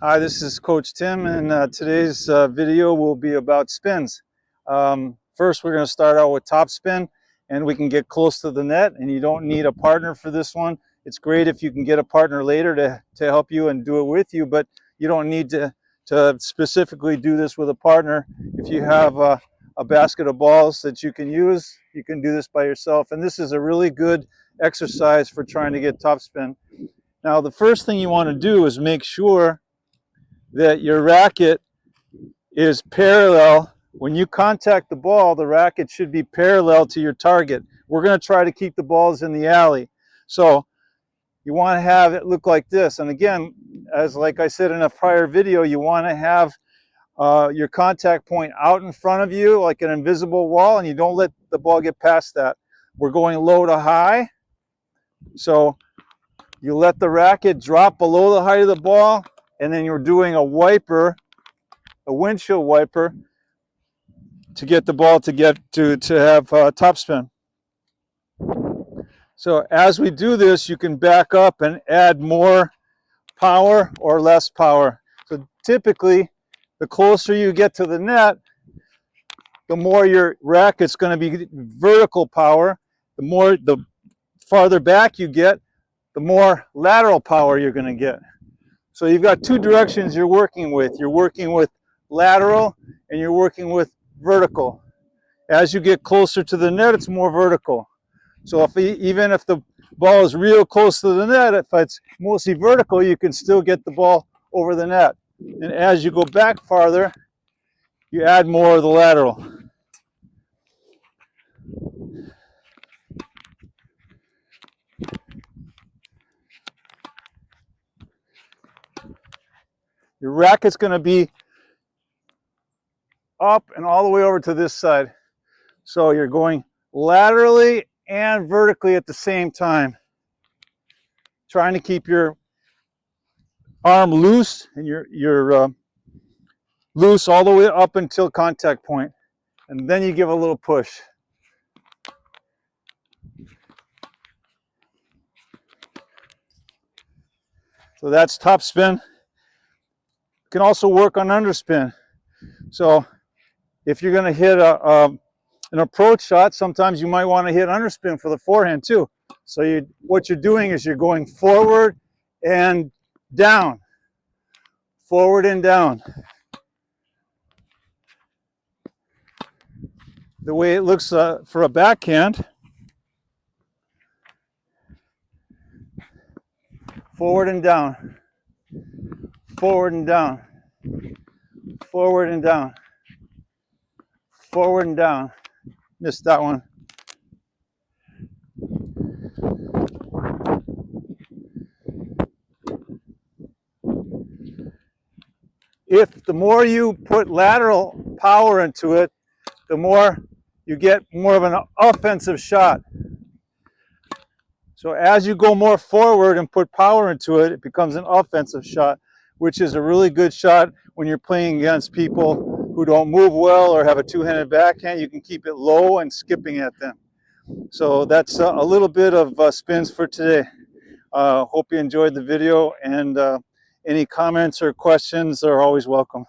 Hi, this is Coach Tim, and today's video will be about spins. First, we're going to start out with topspin, and we can get close to the net, and you don't need a partner for this one. It's great if you can get a partner later to help you and do it with you, but you don't need to specifically do this with a partner. If you have a basket of balls that you can use, you can do this by yourself, and this is a really good exercise for trying to get topspin. Now, the first thing you want to do is make sure that your racket is parallel. When you contact the ball, the racket should be parallel to your target. We're going to try to keep the balls in the alley. So you want to have it look like this. And again, as like I said in a prior video, you want to have your contact point out in front of you like an invisible wall, and you don't let the ball get past that. We're going low to high. So you let the racket drop below the height of the ball, and then you're doing a wiper, a windshield wiper, to get the ball to have topspin. So as we do this, you can back up and add more power or less power. So typically, the closer you get to the net, the more your racket's going to be vertical power. The farther back you get, the more lateral power you're going to get. So you've got two directions you're working with. You're working with lateral and you're working with vertical. As you get closer to the net, it's more vertical. So even if the ball is real close to the net, if it's mostly vertical, you can still get the ball over the net. And as you go back farther, you add more of the lateral. Your racket's going to be up and all the way over to this side. So you're going laterally and vertically at the same time, trying to keep your arm loose and your loose all the way up until contact point, and then you give a little push. So that's topspin. You can also work on underspin. So if you're going to hit an approach shot, sometimes you might want to hit underspin for the forehand too. So what you're doing is you're going forward and down, forward and down. The way it looks for a backhand, forward and down, forward and down, forward and down, forward and down. Missed that one. If the more you put lateral power into it, the more you get more of an offensive shot. So as you go more forward and put power into it, it becomes an offensive shot, which is a really good shot when you're playing against people who don't move well or have a two-handed backhand. You can keep it low and skipping at them. So that's a little bit of spins for today. Hope you enjoyed the video, and any comments or questions are always welcome.